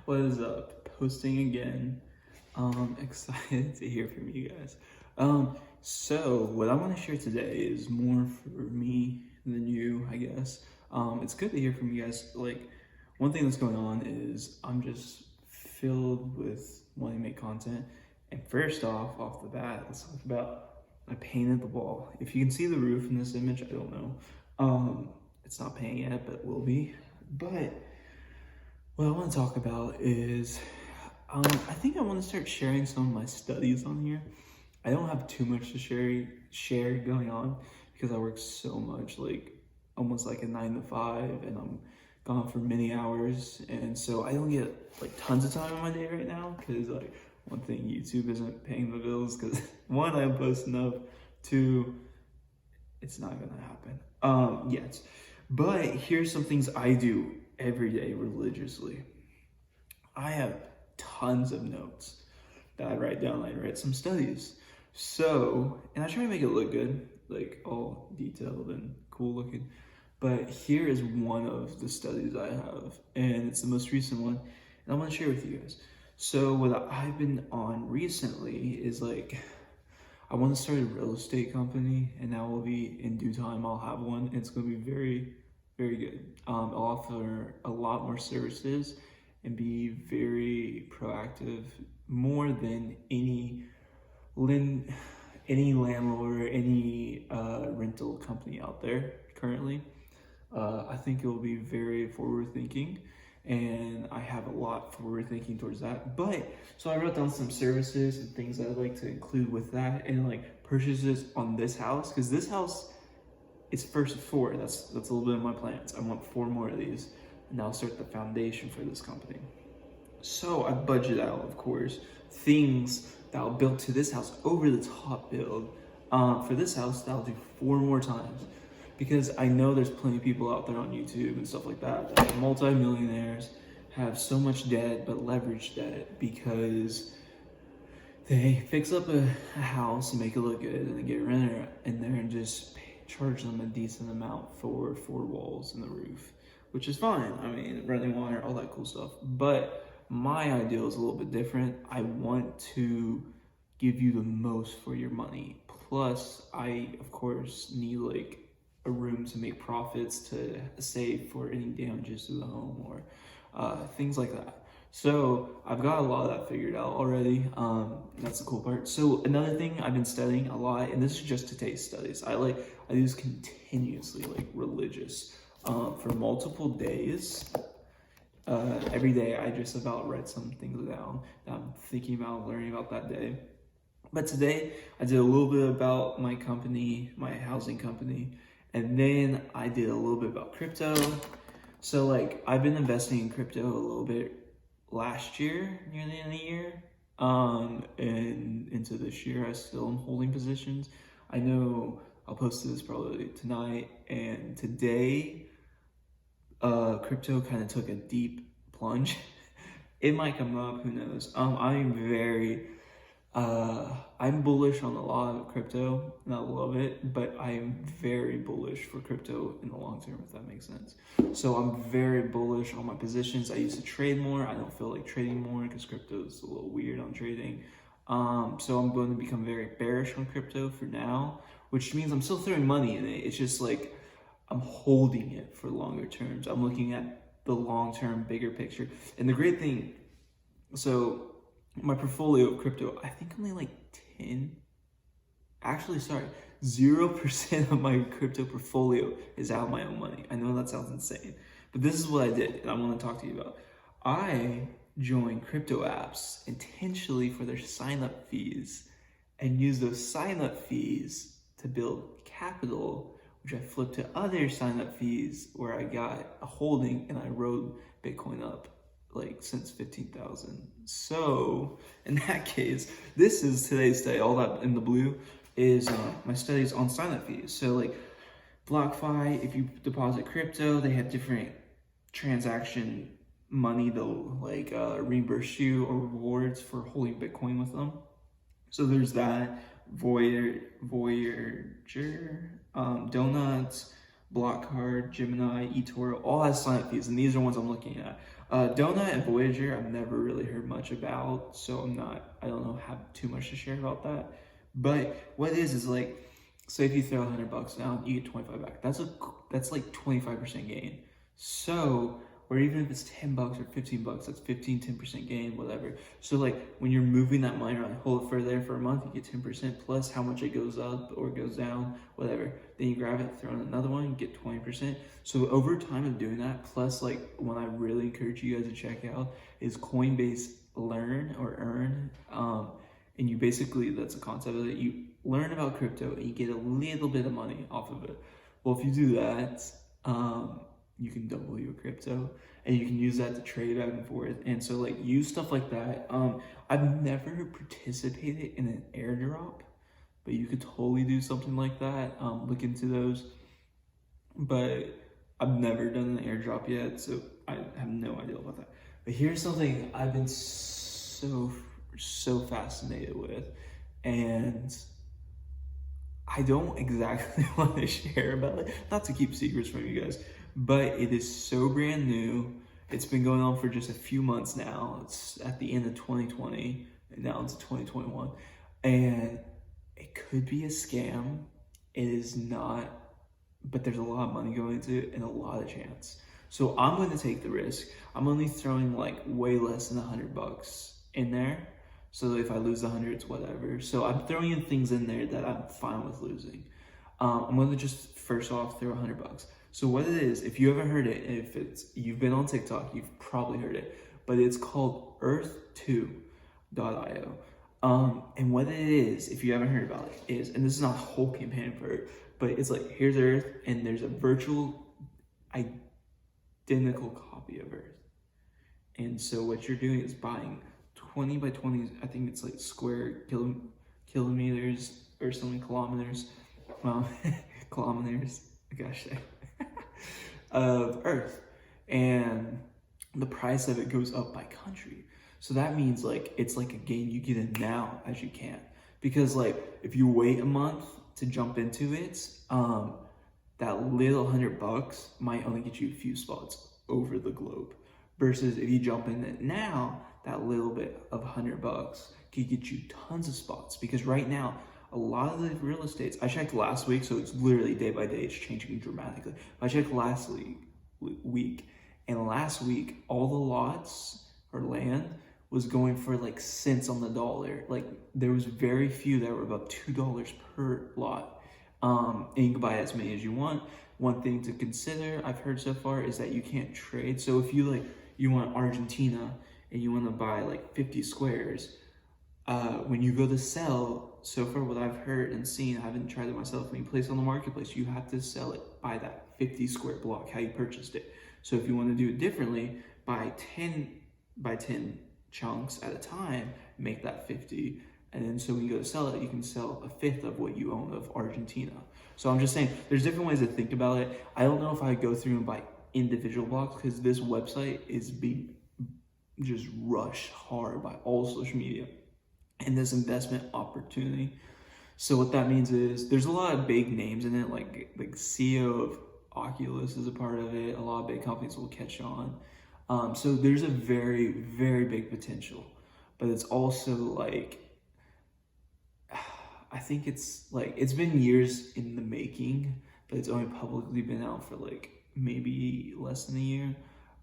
What is up? Posting again. Excited to hear from you guys. So what I want to share today is more for me than you, I guess. It's good to hear from you guys. Like, one thing that's going on is I'm just filled with wanting to make content. And first off the bat, let's talk about I painted the wall. If you can see the roof in this image, I don't know. It's not painted yet, but it will be. But what I want to talk about is I think I want to start sharing some of my studies on here. I don't have too much to share going on because I work so much, like almost like a 9 to 5, and I'm gone for many hours, and so I don't get like tons of time in my day right now because like one thing, YouTube isn't paying the bills because one, I don't post enough, two, it's not gonna happen yet. But here's some things I do every day religiously. I have tons of notes that I write down. I write some studies. So, and I try to make it look good, like all detailed and cool looking. But here is one of the studies I have, and it's the most recent one, and I want to share with you guys. So what I've been on recently is like, I want to start a real estate company, and that will be in due time. I'll have one. And it's going to be very, very good. I'll offer a lot more services and be very proactive, more than any landlord, any rental company out there currently. I think it will be very forward thinking, and I have a lot forward thinking towards that. But so I wrote down some services and things that I'd like to include with that, and like purchases on this house, because this house is first 4. That's a little bit of my plans. I want 4 more of these, and I'll start the foundation for this company. So I budget out, of course, things that I'll build to this house, over the top build for this house that I'll do 4 more times. Because I know there's plenty of people out there on YouTube and stuff like that that are multi-millionaires, have so much debt, but leverage debt because they fix up a house and make it look good, and they get a renter in there and just charge them a decent amount for 4 walls and the roof, which is fine. I mean, running water, all that cool stuff. But my ideal is a little bit different. I want to give you the most for your money. Plus, I, of course, need like a room to make profits to save for any damages to the home or things like that. So I've got a lot of that figured out already. That's the cool part. So another thing I've been studying a lot, and this is just today's studies. I do this continuously, like religious, for multiple days. Every day I just about write some things down that I'm thinking about learning about that day. But today I did a little bit about my company, my housing company, and then I did a little bit about crypto. So like I've been investing in crypto a little bit last year, near the end of the year, and into this year I still am holding positions. I know I'll post this probably tonight, and today crypto kind of took a deep plunge. It might come up, who knows. I'm bullish on a lot of crypto, and I love it, but I am very bullish for crypto in the long term, if that makes sense. So I'm very bullish on my positions. I used to trade more. I don't feel like trading more because crypto is a little weird on trading. So I'm going to become very bearish on crypto for now, which means I'm still throwing money in it. It's just like I'm holding it for longer terms. I'm looking at the long-term, bigger picture. And the great thing, so my portfolio of crypto, I think only like 0% of my crypto portfolio is out of my own money. I know that sounds insane, but this is what I did, and I want to talk to you about. I joined crypto apps intentionally for their sign-up fees and use those sign-up fees to build capital, which I flipped to other sign-up fees where I got a holding and I rode Bitcoin up like since 15,000. So in that case, this is today's study. All that in the blue is my studies on sign-up fees. So like BlockFi, if you deposit crypto, they have different transaction money they'll like reimburse you or rewards for holding Bitcoin with them. So there's that. Voyager, Donuts, Blockcard, Gemini, eToro, all has sign-up fees, and these are ones I'm looking at. Donut and Voyager, I've never really heard much about, so I don't know, have too much to share about that. But what it is like, say if you throw $100 down, you get 25 back. That's like 25% gain. So, or even if it's $10 or $15, that's 10% gain, whatever. So like when you're moving that money around, hold it for there for a month, you get 10% plus how much it goes up or goes down, whatever. Then you grab it, throw in another one, you get 20%. So over time of doing that, plus like one I really encourage you guys to check out is Coinbase Learn or Earn. And you basically, that's the concept of it. You learn about crypto and you get a little bit of money off of it. Well, if you do that, you can double your crypto and you can use that to trade back and forth. And so like use stuff like that. I've never participated in an airdrop, but you could totally do something like that. Look into those, but I've never done an airdrop yet, so I have no idea about that. But here's something I've been so fascinated with, and I don't exactly want to share about it, not to keep secrets from you guys, but it is so brand new. It's been going on for just a few months now. It's at the end of 2020, and now it's 2021, and it could be a scam. It is not, but there's a lot of money going into it and a lot of chance. So I'm going to take the risk. I'm only throwing like way less than $100 in there. So if I lose 100, it's whatever. So I'm throwing in things in there that I'm fine with losing. I'm going to just first off throw $100. So what it is, if you haven't heard it, you've been on TikTok, you've probably heard it, but it's called Earth2.io. And what it is, if you haven't heard about it, is, and this is not a whole campaign for it, but it's like, here's Earth, and there's a virtual identical copy of Earth. And so what you're doing is buying 20 by 20, I think it's like square kilometers or something, kilometers, kilometers, gosh, of Earth. And the price of it goes up by country. So that means like, it's like a game you get in now as you can. Because like, if you wait a month to jump into it, that little $100 might only get you a few spots over the globe. Versus if you jump in it now, that little bit of $100 could get you tons of spots. Because right now, a lot of the real estates, I checked last week, so it's literally day by day, it's changing dramatically. I checked last week, and last week, all the lots or land was going for like cents on the dollar. Like there was very few that were about $2 per lot. And you can buy as many as you want. One thing to consider, I've heard so far, is that you can't trade. So if you want Argentina and you want to buy like 50 squares, when you go to sell, so far what I've heard and seen, I haven't tried it myself, when you place it on the marketplace, you have to sell it by that 50 square block, how you purchased it. So if you want to do it differently, buy 10 by 10 chunks at a time, make that 50. And then so when you go to sell it, you can sell a fifth of what you own of Argentina. So I'm just saying, there's different ways to think about it. I don't know if I go through and buy individual blocks, because this website is being just rushed hard by all social media and this investment opportunity. So what that means is there's a lot of big names in it, like CEO of Oculus is a part of it. A lot of big companies will catch on. So there's a very, very big potential, but it's also like, I think it's like, it's been years in the making, but it's only publicly been out for like maybe less than a year.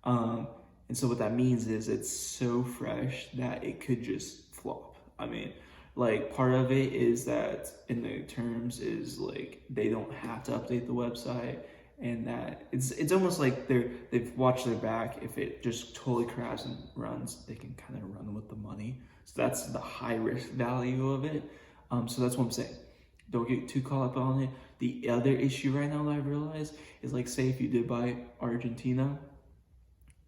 And so what that means is it's so fresh that it could just flop. I mean, like part of it is that in the terms is like, they don't have to update the website, and that it's almost like they've watched their back. If it just totally crashes and runs, they can kind of run with the money. So that's the high risk value of it. So that's what I'm saying. Don't get too caught up on it. The other issue right now that I've realized is like, say if you did buy Argentina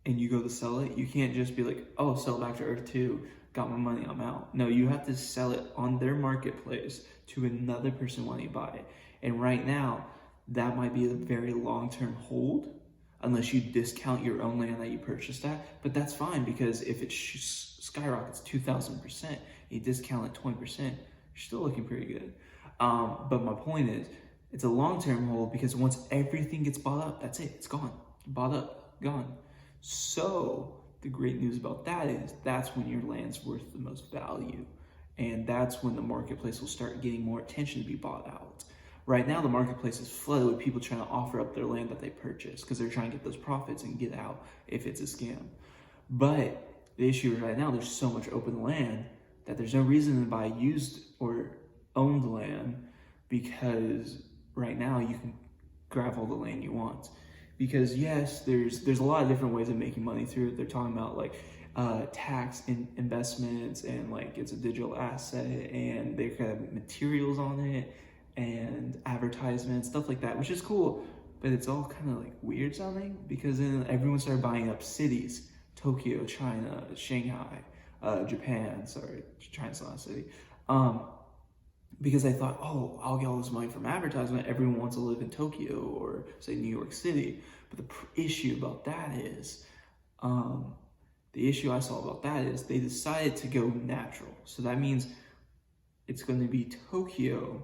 and you go to sell it, you can't just be like, oh, sell back to Earth2, got my money, I'm out. No, you have to sell it on their marketplace to another person when you buy it. And right now, that might be a very long-term hold, unless you discount your own land that you purchased at. But that's fine, because if it skyrockets 2,000%, you discount it 20%, you're still looking pretty good. But my point is, it's a long-term hold, because once everything gets bought up, that's it, it's gone. Bought up, gone. So the great news about that is that's when your land's worth the most value. And that's when the marketplace will start getting more attention to be bought out. Right now, the marketplace is flooded with people trying to offer up their land that they purchased because they're trying to get those profits and get out if it's a scam. But the issue is right now, there's so much open land that there's no reason to buy used or owned land, because right now you can grab all the land you want. Because yes, there's a lot of different ways of making money through it. They're talking about like tax investments, and like it's a digital asset, and they have materials on it and advertisements, stuff like that, which is cool. But it's all kind of like weird sounding, because then everyone started buying up cities: Tokyo, China, Shanghai, Japan. Sorry, China's not a city. Because I thought, oh, I'll get all this money from advertisement. Everyone wants to live in Tokyo or say New York City. But the issue about that is, the issue I saw about that is they decided to go natural. So that means it's going to be Tokyo,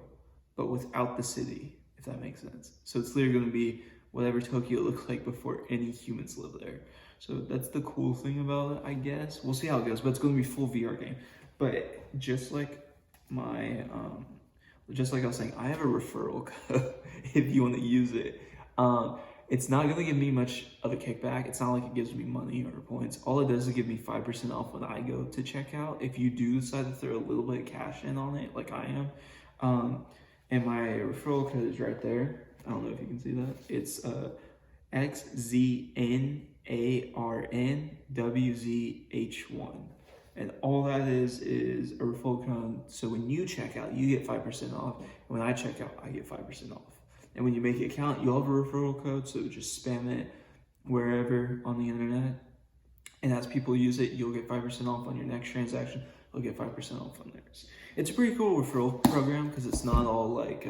but without the city, if that makes sense. So it's literally going to be whatever Tokyo looked like before any humans lived there. So that's the cool thing about it, I guess. We'll see how it goes, but it's going to be full VR game. But just like just like I was saying, I have a referral code if you want to use it. It's not going to give me much of a kickback. It's not like it gives me money or points. All it does is give me 5% off when I go to checkout. If you do decide to throw a little bit of cash in on it, like I am, and my referral code is right there. I don't know if you can see that. It's XZNARNWZH1. And all that is a referral code. So when you check out, you get 5% off. And when I check out, I get 5% off. And when you make an account, you'll have a referral code. So just spam it wherever on the internet. And as people use it, you'll get 5% off on your next transaction. You'll get 5% off on theirs. It's a pretty cool referral program because it's not all like,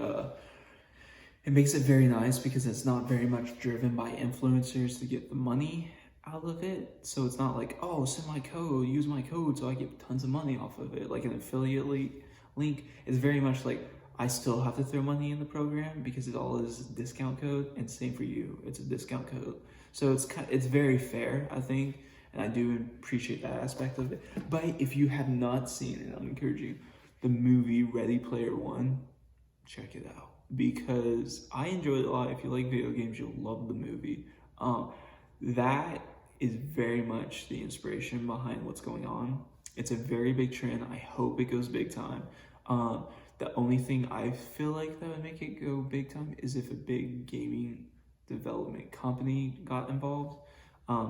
it makes it very nice because it's not very much driven by influencers to get the money out of it. So it's not like, oh, send my code, use my code so I get tons of money off of it, like an affiliate link. It's very much like I still have to throw money in the program because it all is a discount code, and same for you, it's a discount code. So it's very fair, I think, and I do appreciate that aspect of it. But if you have not seen it, I'm encouraging you, the movie Ready Player One, check it out because I enjoyed it a lot. If you like video games, you'll love the movie. That is very much the inspiration behind what's going on. It's a very big trend. I hope it goes big time. The only thing I feel like that would make it go big time is if a big gaming development company got involved.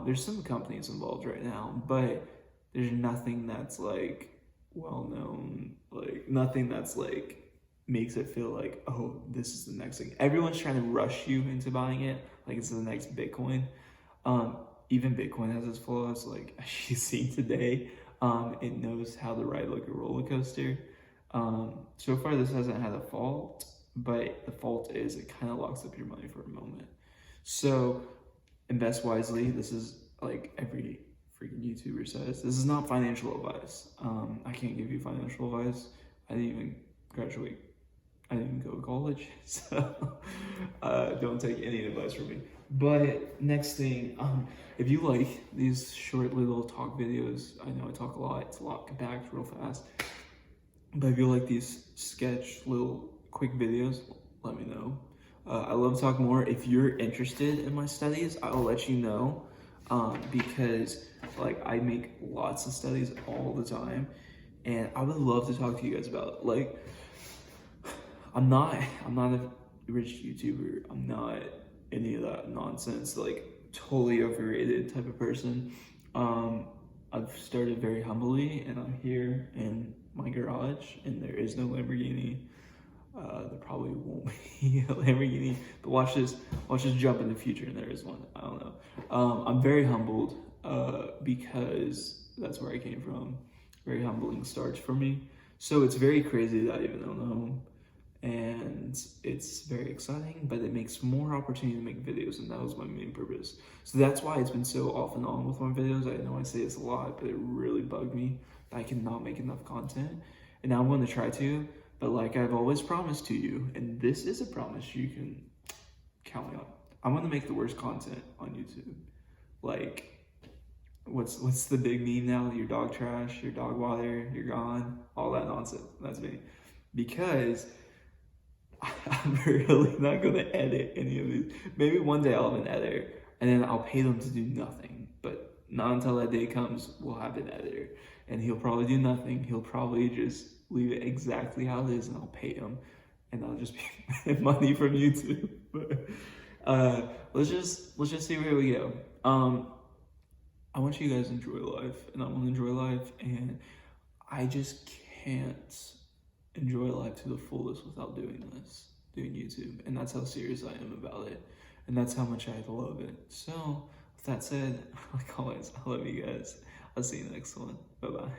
There's some companies involved right now, but there's nothing that's like well known, like nothing that's like makes it feel like, oh, this is the next thing. Everyone's trying to rush you into buying it like it's the next Bitcoin. Even Bitcoin has its flaws, like as you see today. It knows how to ride like a roller coaster. So far this hasn't had a fault, but the fault is it kind of locks up your money for a moment. So invest wisely. This is like every freaking YouTuber says. This is not financial advice. I can't give you financial advice. I didn't even graduate. I didn't even go to college, so don't take any advice from me. But next thing, if you like these short little talk videos, I know I talk a lot, it's a lot compact, real fast. But if you like these sketch little quick videos, let me know. I love to talk more. If you're interested in my studies, I'll let you know, because like I make lots of studies all the time, and I would love to talk to you guys about it. Like, I'm not a rich YouTuber. I'm not any of that nonsense, like totally overrated type of person. I've started very humbly, and I'm here in my garage, and there is no Lamborghini. There probably won't be a Lamborghini, but watch this jump in the future, and there is one. I don't know. I'm very humbled because that's where I came from. Very humbling starts for me. So it's very crazy that I even own a home. And it's very exciting, but it makes more opportunity to make videos, and that was my main purpose. So that's why it's been so off and on with my videos. I know I say this a lot, but it really bugged me that I cannot make enough content, and now I'm going to try to, but like I've always promised to you, and this is a promise you can count me on, I'm going to make the worst content on YouTube. Like what's the big meme now? Your dog trash, your dog water, you're gone, all that nonsense. That's me. Because I'm really not gonna edit any of these. Maybe one day I'll have an editor and then I'll pay them to do nothing. But not until that day comes, we'll have an editor. And he'll probably do nothing. He'll probably just leave it exactly how it is and I'll pay him. And I'll just be money from YouTube. But let's just see where we go. I want you guys to enjoy life, and I want to enjoy life, and I just can't enjoy life to the fullest without doing YouTube, and that's how serious I am about it, and that's how much I love it. So, with that said, like always, I love you guys. I'll see you next one. Bye bye.